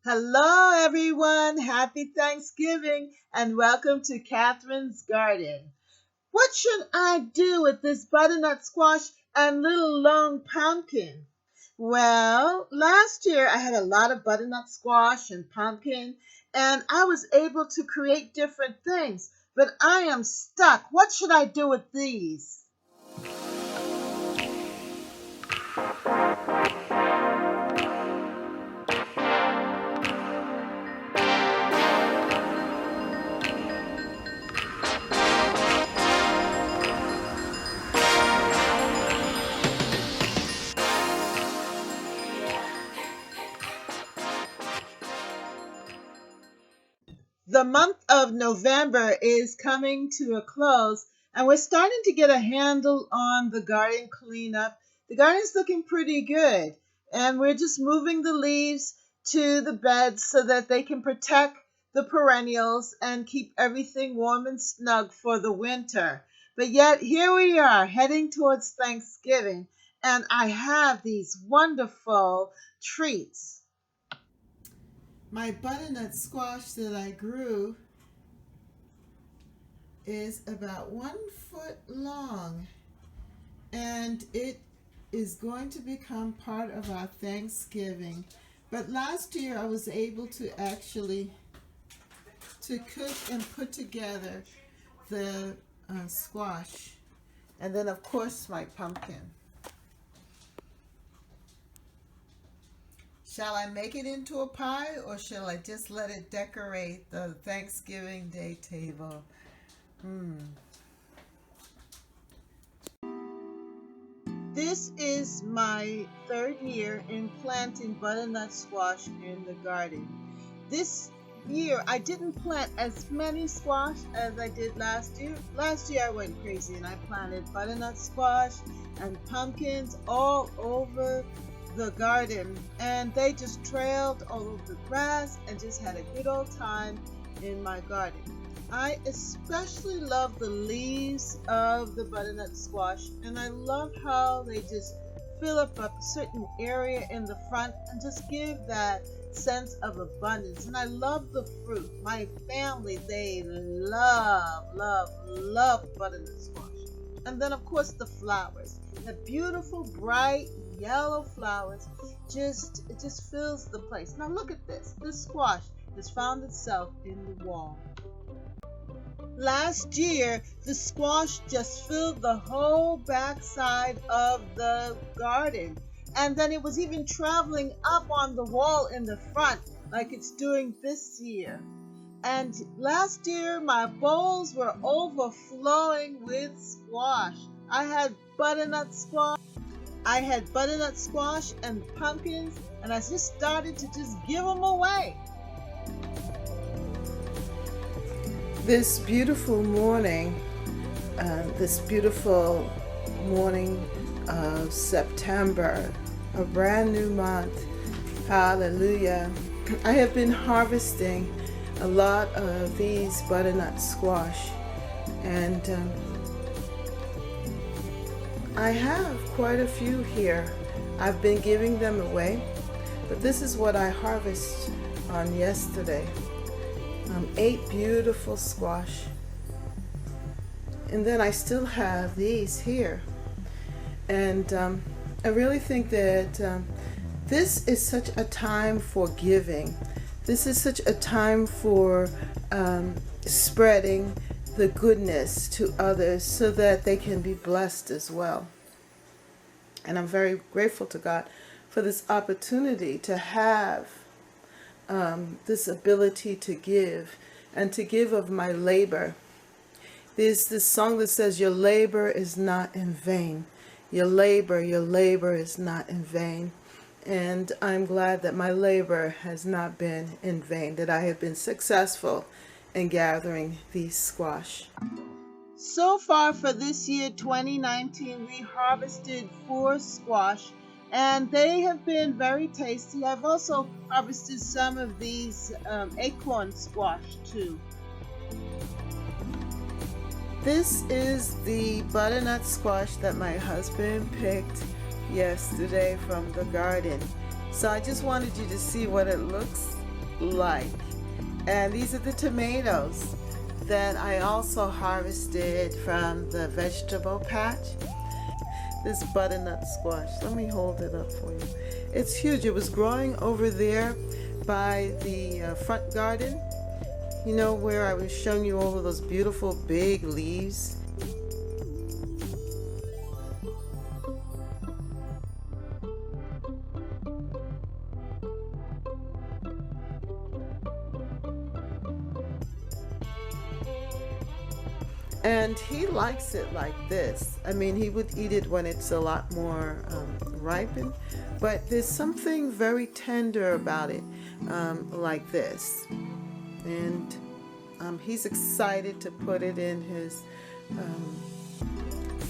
Hello, everyone. Happy Thanksgiving and welcome to Catherine's Garden. What should I do with this butternut squash and little long pumpkin? Well, last year I had a lot of butternut squash and pumpkin, and I was able to create different things, but I am stuck. What should I do with these? The month of November is coming to a close, and we're starting to get a handle on the garden cleanup. The garden's looking pretty good, and we're just moving the leaves to the beds so that they can protect the perennials and keep everything warm and snug for the winter. But yet, here we are heading towards Thanksgiving, and I have these wonderful treats. My butternut squash that I grew is about 1 foot long, and it is going to become part of our Thanksgiving. But last year I was able to actually cook and put together the squash, and then of course my pumpkin. Shall I make it into a pie, or shall I just let it decorate the Thanksgiving Day table? This is my third year in planting butternut squash in the garden. This year I didn't plant as many squash as I did last year. Last year I went crazy and I planted butternut squash and pumpkins all over the garden, and they just trailed all over the grass and just had a good old time in my garden. I especially love the leaves of the butternut squash, and I love how they just fill up a certain area in the front and just give that sense of abundance. And I love the fruit. My family, they love butternut squash. And then of course the flowers, the beautiful bright yellow flowers, it just fills the place. Now look at this. This squash has found itself in the wall. Last year, the squash just filled the whole backside of the garden. And then it was even traveling up on the wall in the front like it's doing this year. And last year, my bowls were overflowing with squash. I had butternut squash and pumpkins, and I just started to just give them away. This beautiful morning of September, a brand new month, hallelujah, I have been harvesting a lot of these butternut squash, and I have quite a few here. I've been giving them away, but this is what I harvested on yesterday. 8 beautiful squash. And then I still have these here. And I really think that this is such a time for giving. This is such a time for spreading the goodness to others so that they can be blessed as well. And I'm very grateful to God for this opportunity to have this ability to give, and to give of my labor. There's this song that says, your labor is not in vain. Your labor is not in vain. And I'm glad that my labor has not been in vain, that I have been successful in gathering these squash. So far for this year, 2019, we harvested 4 squash, and they have been very tasty. I've also harvested some of these acorn squash too. This is the butternut squash that my husband picked yesterday from the garden. So I just wanted you to see what it looks like. And these are the tomatoes that I also harvested from the vegetable patch. This butternut squash, let me hold it up for you. It's huge. It was growing over there by the front garden, you know, where I was showing you all of those beautiful big leaves. And he likes it like this. I mean, he would eat it when it's a lot more ripened, but there's something very tender about it, like this. And he's excited to put it in his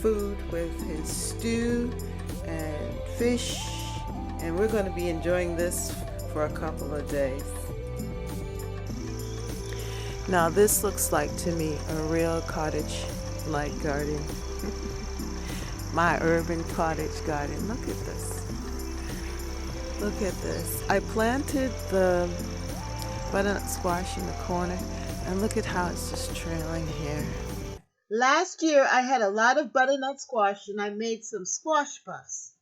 food with his stew and fish, and we're going to be enjoying this for a couple of days. Now this looks like to me a real cottage-like garden. My urban cottage garden. Look at this. Look at this. I planted the butternut squash in the corner, and look at how it's just trailing here. Last year I had a lot of butternut squash and I made some squash puffs.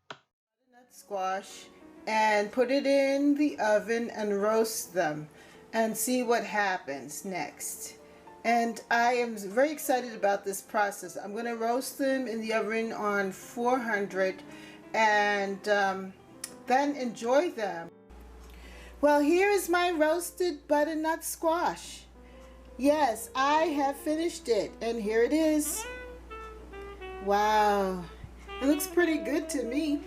Butternut squash, and put it in the oven and roast them and see what happens next. And I am very excited about this process. I'm going to roast them in the oven on 400 and then enjoy them. Well, here is my roasted butternut squash. Yes, I have finished it, and here it is. Wow, it looks pretty good to me.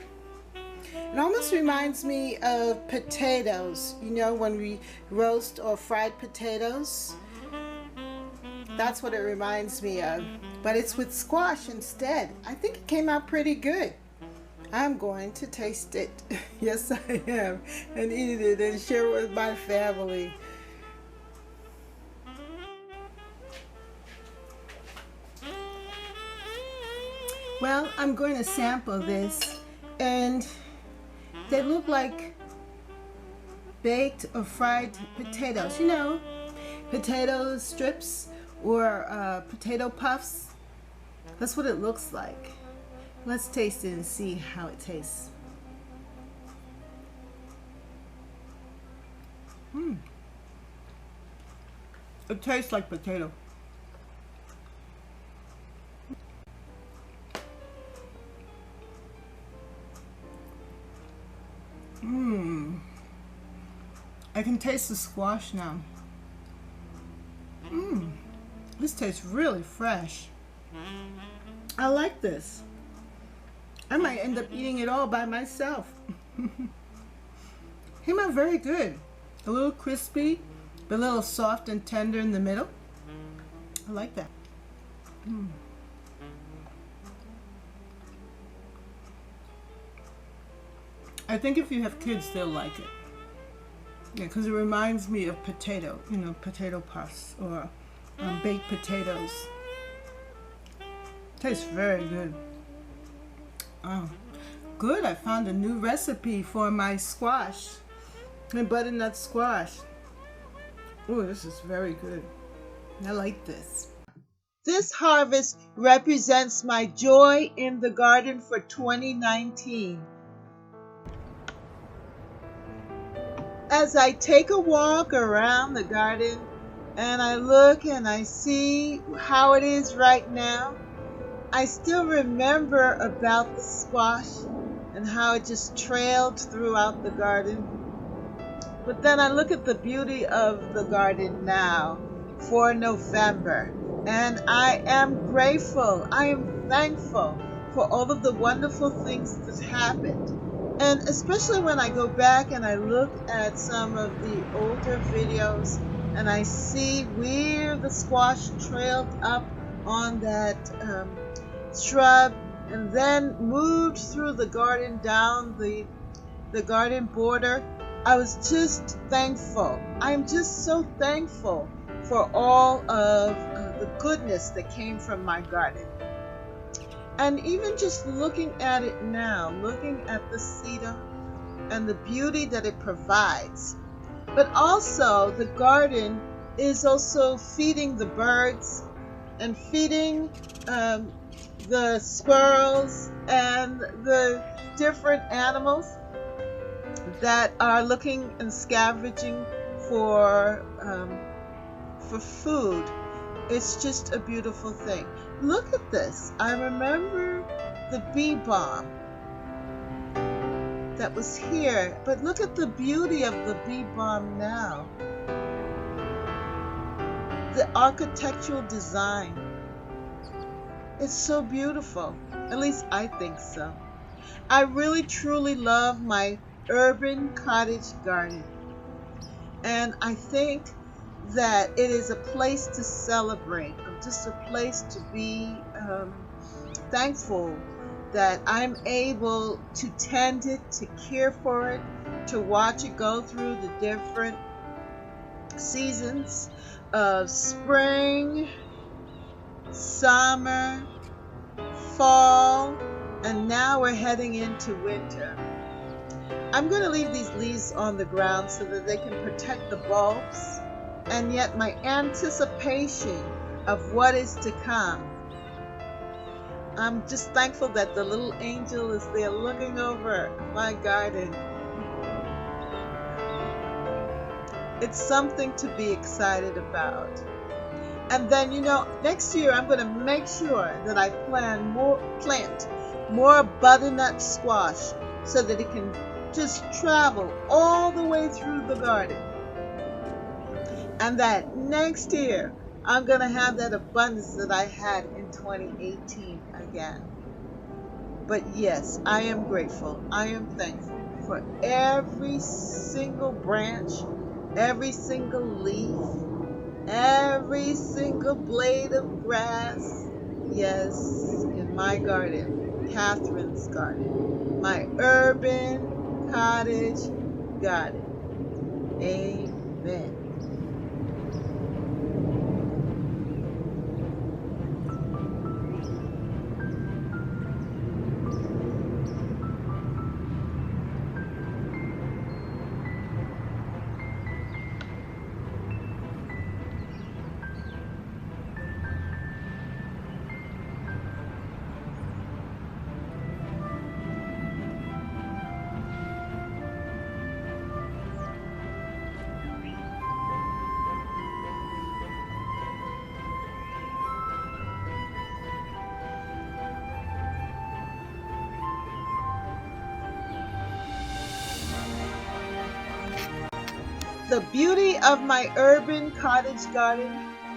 It almost reminds me of potatoes, you know, when we roast or fried potatoes. That's what it reminds me of. But it's with squash instead. I think it came out pretty good. I'm going to taste it. Yes, I am. And eat it and share it with my family. Well, I'm going to sample this, and they look like baked or fried potatoes, you know, potato strips or potato puffs. That's what it looks like. Let's taste it and see how it tastes. It tastes like potato. I can taste the squash now. This tastes really fresh. I like this. I might end up eating it all by myself. Came out very good. A little crispy, but a little soft and tender in the middle. I like that. I think if you have kids, they'll like it. Yeah, because it reminds me of potato, you know, potato puffs or baked potatoes. Tastes very good. Oh, good. I found a new recipe for my squash, my butternut squash. Oh, this is very good. I like this. This harvest represents my joy in the garden for 2019. As I take a walk around the garden and I look and I see how it is right now, I still remember about the squash and how it just trailed throughout the garden. But then I look at the beauty of the garden now for November, and I am grateful, I am thankful for all of the wonderful things that happened. And especially when I go back and I look at some of the older videos and I see where the squash trailed up on that shrub and then moved through the garden down the garden border, I was just thankful. I'm just so thankful for all of the goodness that came from my garden. And even just looking at it now, looking at the cedar, and the beauty that it provides. But also, the garden is also feeding the birds and feeding um, the squirrels and the different animals that are looking and scavenging for food. It's just a beautiful thing. Look at this. I remember the bee balm that was here, but look at the beauty of the bee balm now. The architectural design. It's so beautiful. At least I think so. I really truly love my urban cottage garden. And I think that it is a place to celebrate, just a place to be thankful that I'm able to tend it, to care for it, to watch it go through the different seasons of spring, summer, fall, and now we're heading into winter. I'm going to leave these leaves on the ground so that they can protect the bulbs, and yet my anticipation of what is to come. I'm just thankful that the little angel is there looking over my garden. It's something to be excited about. And then, next year I'm going to make sure that I plant more butternut squash so that it can just travel all the way through the garden. And that next year I'm going to have that abundance that I had in 2018 again. But yes, I am grateful. I am thankful for every single branch, every single leaf, every single blade of grass. Yes, in my garden, Catherine's garden, my urban cottage garden. Amen. The beauty of my urban cottage garden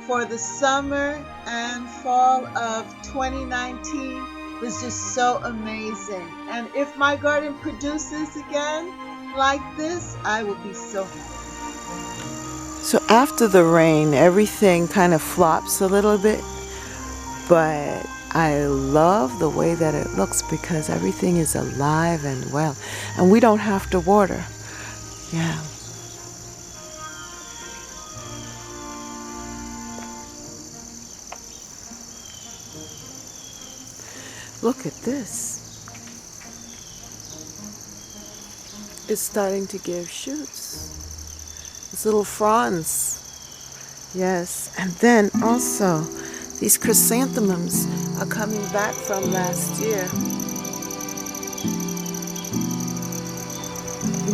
for the summer and fall of 2019 was just so amazing. And if my garden produces again like this, I will be so happy. So after the rain, everything kind of flops a little bit, but I love the way that it looks because everything is alive and well, and we don't have to water. Yeah. Look at this. It's starting to give shoots. It's little fronds. Yes. And then also, these chrysanthemums are coming back from last year.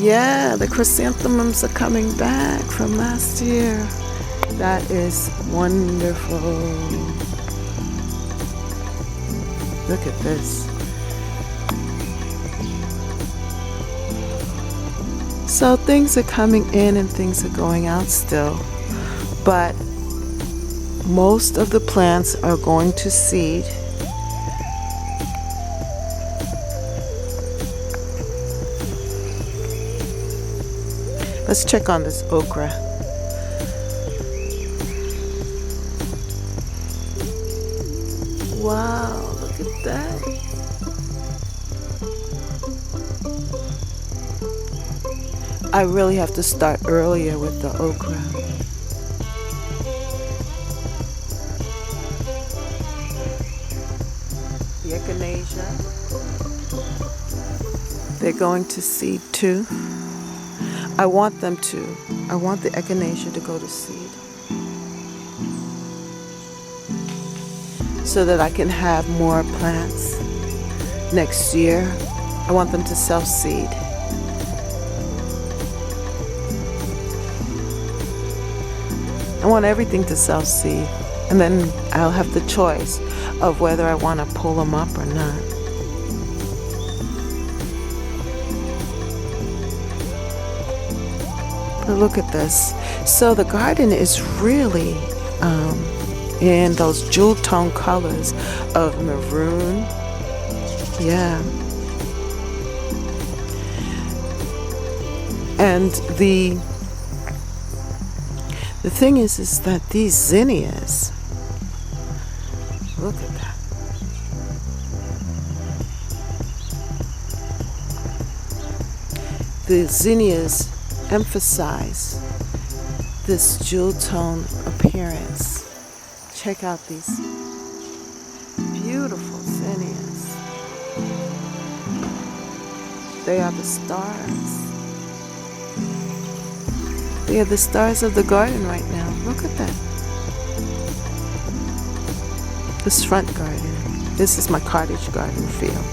Yeah, the chrysanthemums are coming back from last year. That is wonderful. Look at this. So things are coming in and things are going out still, but most of the plants are going to seed. Let's check on this okra. Wow, look at that. I really have to start earlier with the okra. The echinacea. They're going to seed too. I want them to. I want the echinacea to go to seed so that I can have more plants next year. I want them to self-seed. I want everything to self-seed, and then I'll have the choice of whether I want to pull them up or not. But look at this. So the garden is really in those jewel tone colors of maroon. Yeah. And the thing is that these zinnias, look at that. The zinnias emphasize this jewel tone appearance. Check out these beautiful zinnias. They are the stars. They are the stars of the garden right now. Look at that. This front garden. This is my cottage garden feel.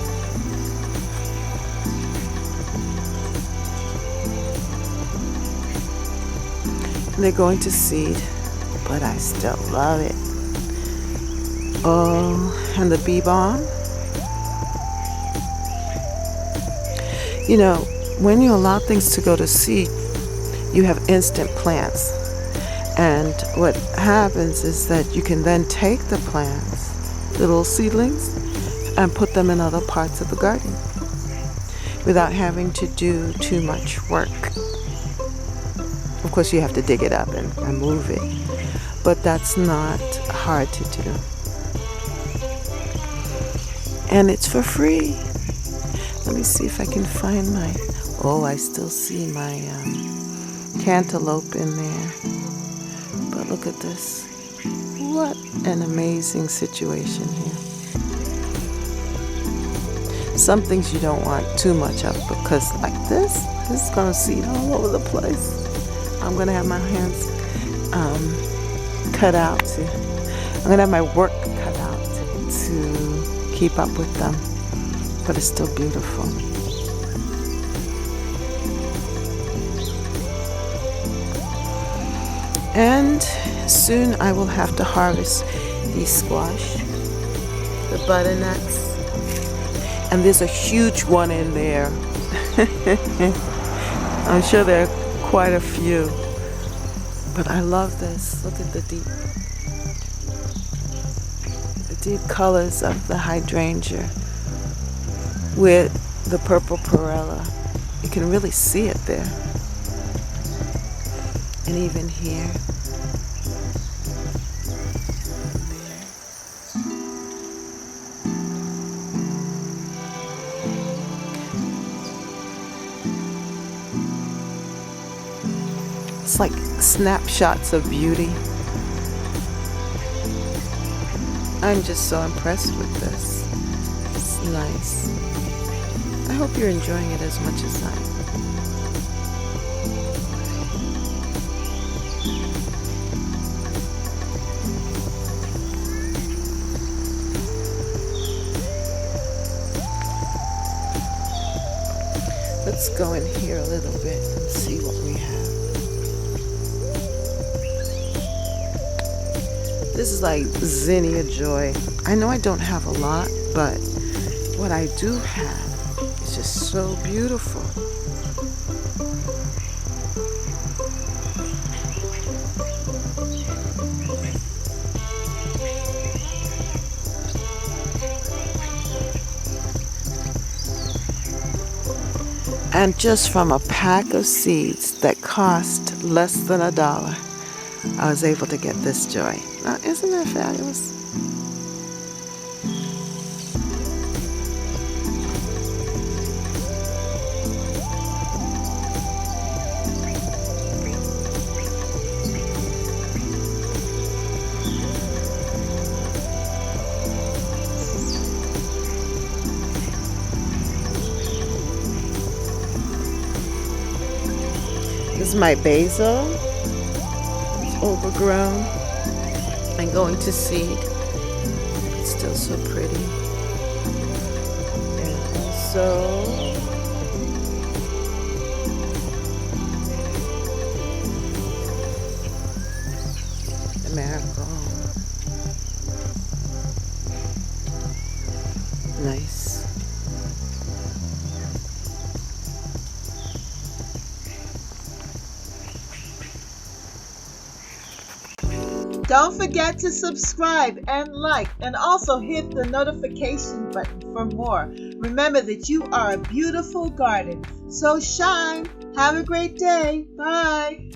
They're going to seed, but I still love it. Oh, and the bee balm. You know, when you allow things to go to seed, you have instant plants. And what happens is that you can then take the plants, little seedlings, and put them in other parts of the garden without having to do too much work. Of course, you have to dig it up and remove it, but that's not hard to do. And it's for free. Let me see if I can find my, oh, I still see my cantaloupe in there. But look at this. What an amazing situation here. Some things you don't want too much of, because like this is going to seed all over the place. I'm going to have my hands cut out. I'm going to have my work cut out to keep up with them. But it's still beautiful. And soon I will have to harvest these squash, the butternuts. And there's a huge one in there. I'm sure there are quite a few. But I love this. Look at the deep colors of the hydrangea with the purple perilla. You can really see it there. And even here. It's like snapshots of beauty. I'm just so impressed with this. It's nice. I hope you're enjoying it as much as I am. Let's go in here a little bit and see what we have. This is like zinnia joy. I know I don't have a lot, but what I do have is just so beautiful. And just from a pack of seeds that cost less than $1, I was able to get this joy. Now, isn't that fabulous? This is my basil. It's overgrown and going to seed. It's still so pretty. And also the marigold. Nice. Don't forget to subscribe and like, and also hit the notification button for more. Remember that you are a beautiful garden, so shine. Have a great day. Bye.